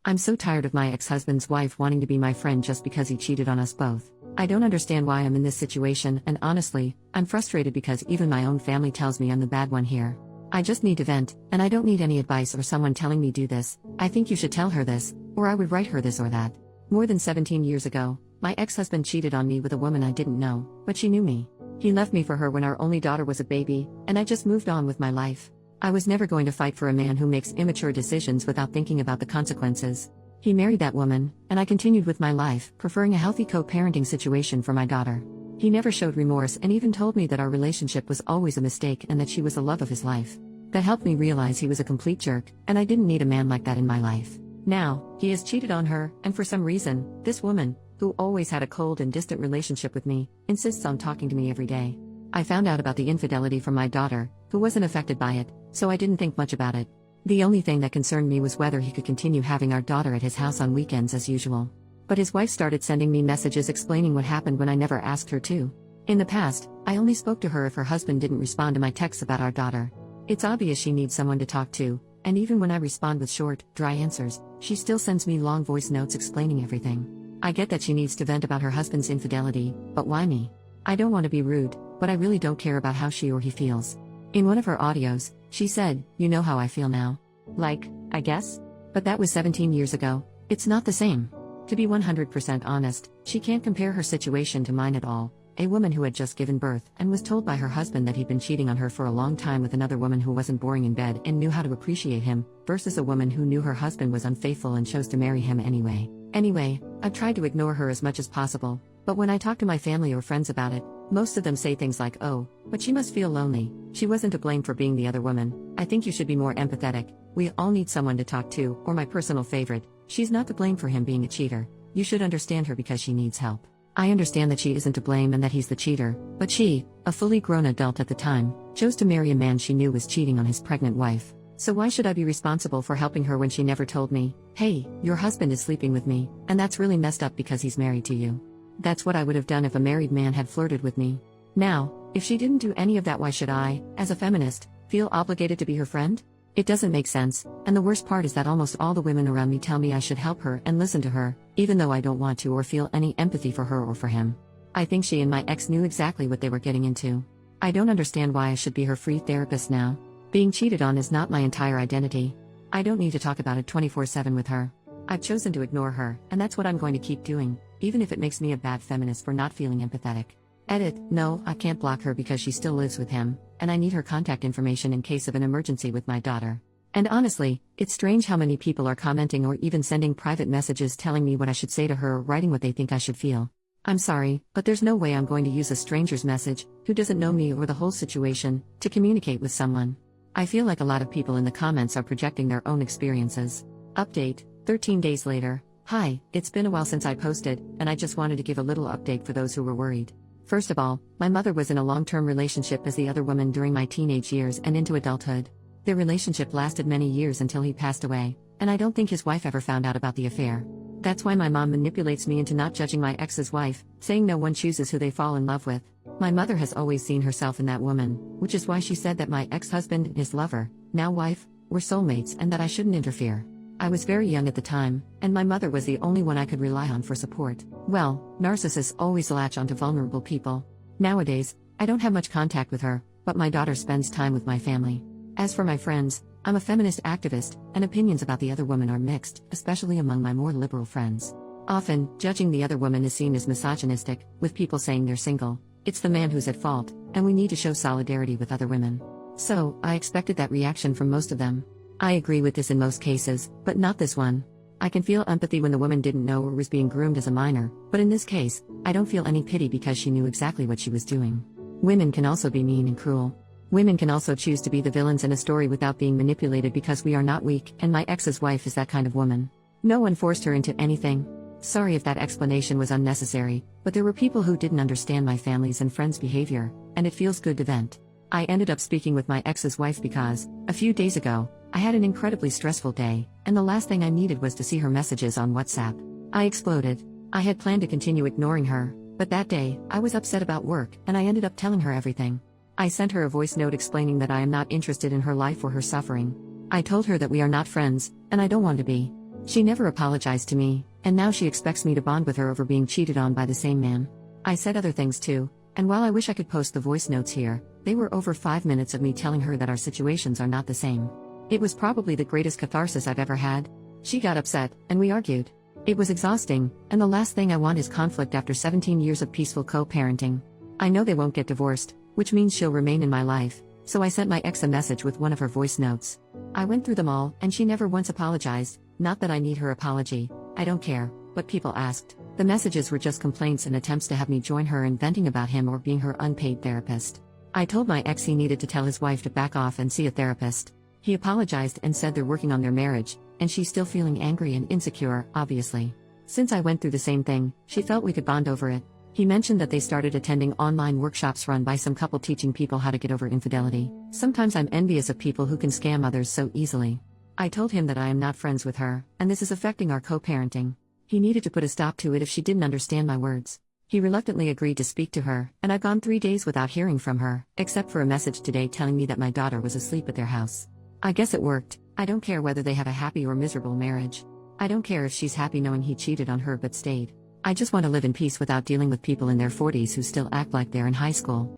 I'm so tired of my ex-husband's wife wanting to be my friend just because he cheated on us both. I don't understand why I'm in this situation, and honestly, I'm frustrated because even my own family tells me I'm the bad one here. I just need to vent, and I don't need any advice or someone telling me do this. I think you should tell her this, or I would write her this or that. More than 17 years ago, my ex-husband cheated on me with a woman I didn't know, but she knew me. He left me for her when our only daughter was a baby, and I just moved on with my life. I was never going to fight for a man who makes immature decisions without thinking about the consequences. He married that woman, and I continued with my life, preferring a healthy co-parenting situation for my daughter. He never showed remorse and even told me that our relationship was always a mistake and that she was the love of his life. That helped me realize he was a complete jerk, and I didn't need a man like that in my life. Now, he has cheated on her, and for some reason, this woman, who always had a cold and distant relationship with me, insists on talking to me every day. I found out about the infidelity from my daughter, who wasn't affected by it, so I didn't think much about it. The only thing that concerned me was whether he could continue having our daughter at his house on weekends as usual. But his wife started sending me messages explaining what happened when I never asked her to. In the past, I only spoke to her if her husband didn't respond to my texts about our daughter. It's obvious she needs someone to talk to, and even when I respond with short, dry answers, she still sends me long voice notes explaining everything. I get that she needs to vent about her husband's infidelity, but why me? I don't want to be rude, but I really don't care about how she or he feels. In one of her audios, she said, "You know how I feel now." Like, I guess? But that was 17 years ago. It's not the same. To be 100% honest, she can't compare her situation to mine at all. A woman who had just given birth and was told by her husband that he'd been cheating on her for a long time with another woman who wasn't boring in bed and knew how to appreciate him, versus a woman who knew her husband was unfaithful and chose to marry him anyway. Anyway, I've tried to ignore her as much as possible, but when I talk to my family or friends about it, most of them say things like, "Oh, but she must feel lonely. She wasn't to blame for being the other woman. I think you should be more empathetic. We all need someone to talk to," or my personal favorite, "She's not to blame for him being a cheater. You should understand her because she needs help." I understand that she isn't to blame and that he's the cheater, but she, a fully grown adult at the time, chose to marry a man she knew was cheating on his pregnant wife. So why should I be responsible for helping her when she never told me, "Hey, your husband is sleeping with me, and that's really messed up because he's married to you"? That's what I would have done if a married man had flirted with me. Now, if she didn't do any of that, why should I, as a feminist, feel obligated to be her friend? It doesn't make sense, and the worst part is that almost all the women around me tell me I should help her and listen to her, even though I don't want to or feel any empathy for her or for him. I think she and my ex knew exactly what they were getting into. I don't understand why I should be her free therapist now. Being cheated on is not my entire identity. I don't need to talk about it 24/7 with her. I've chosen to ignore her, and that's what I'm going to keep doing, even if it makes me a bad feminist for not feeling empathetic. Edit, no, I can't block her because she still lives with him, and I need her contact information in case of an emergency with my daughter. And honestly, it's strange how many people are commenting or even sending private messages telling me what I should say to her or writing what they think I should feel. I'm sorry, but there's no way I'm going to use a stranger's message, who doesn't know me or the whole situation, to communicate with someone. I feel like a lot of people in the comments are projecting their own experiences. Update, 13 days later. Hi, it's been a while since I posted, and I just wanted to give a little update for those who were worried. First of all, my mother was in a long-term relationship as the other woman during my teenage years and into adulthood. Their relationship lasted many years until he passed away, and I don't think his wife ever found out about the affair. That's why my mom manipulates me into not judging my ex's wife, saying no one chooses who they fall in love with. My mother has always seen herself in that woman, which is why she said that my ex-husband, his lover, now wife, were soulmates and that I shouldn't interfere. I was very young at the time, and my mother was the only one I could rely on for support. Well, narcissists always latch onto vulnerable people. Nowadays, I don't have much contact with her, but my daughter spends time with my family. As for my friends, I'm a feminist activist, and opinions about the other woman are mixed, especially among my more liberal friends. Often, judging the other woman is seen as misogynistic, with people saying they're single. It's the man who's at fault, and we need to show solidarity with other women. So, I expected that reaction from most of them. I agree with this in most cases, but not this one. I can feel empathy when the woman didn't know or was being groomed as a minor, but in this case, I don't feel any pity because she knew exactly what she was doing. Women can also be mean and cruel. Women can also choose to be the villains in a story without being manipulated because we are not weak, and my ex's wife is that kind of woman. No one forced her into anything. Sorry if that explanation was unnecessary, but there were people who didn't understand my family's and friends' behavior, and it feels good to vent. I ended up speaking with my ex's wife because, a few days ago, I had an incredibly stressful day, and the last thing I needed was to see her messages on WhatsApp. I exploded. I had planned to continue ignoring her, but that day, I was upset about work, and I ended up telling her everything. I sent her a voice note explaining that I am not interested in her life or her suffering. I told her that we are not friends, and I don't want to be. She never apologized to me, and now she expects me to bond with her over being cheated on by the same man. I said other things too, and while I wish I could post the voice notes here, they were over 5 minutes of me telling her that our situations are not the same. It was probably the greatest catharsis I've ever had. She got upset, and we argued. It was exhausting, and the last thing I want is conflict after 17 years of peaceful co-parenting. I know they won't get divorced, which means she'll remain in my life, so I sent my ex a message with one of her voice notes. I went through them all, and she never once apologized. Not that I need her apology, I don't care, but people asked. The messages were just complaints and attempts to have me join her in venting about him or being her unpaid therapist. I told my ex he needed to tell his wife to back off and see a therapist. He apologized and said they're working on their marriage, and she's still feeling angry and insecure, obviously. Since I went through the same thing, she felt we could bond over it. He mentioned that they started attending online workshops run by some couple teaching people how to get over infidelity. Sometimes I'm envious of people who can scam others so easily. I told him that I am not friends with her, and this is affecting our co-parenting. He needed to put a stop to it if she didn't understand my words. He reluctantly agreed to speak to her, and I've gone 3 days without hearing from her, except for a message today telling me that my daughter was asleep at their house. I guess it worked. I don't care whether they have a happy or miserable marriage. I don't care if she's happy knowing he cheated on her but stayed. I just want to live in peace without dealing with people in their 40s who still act like they're in high school.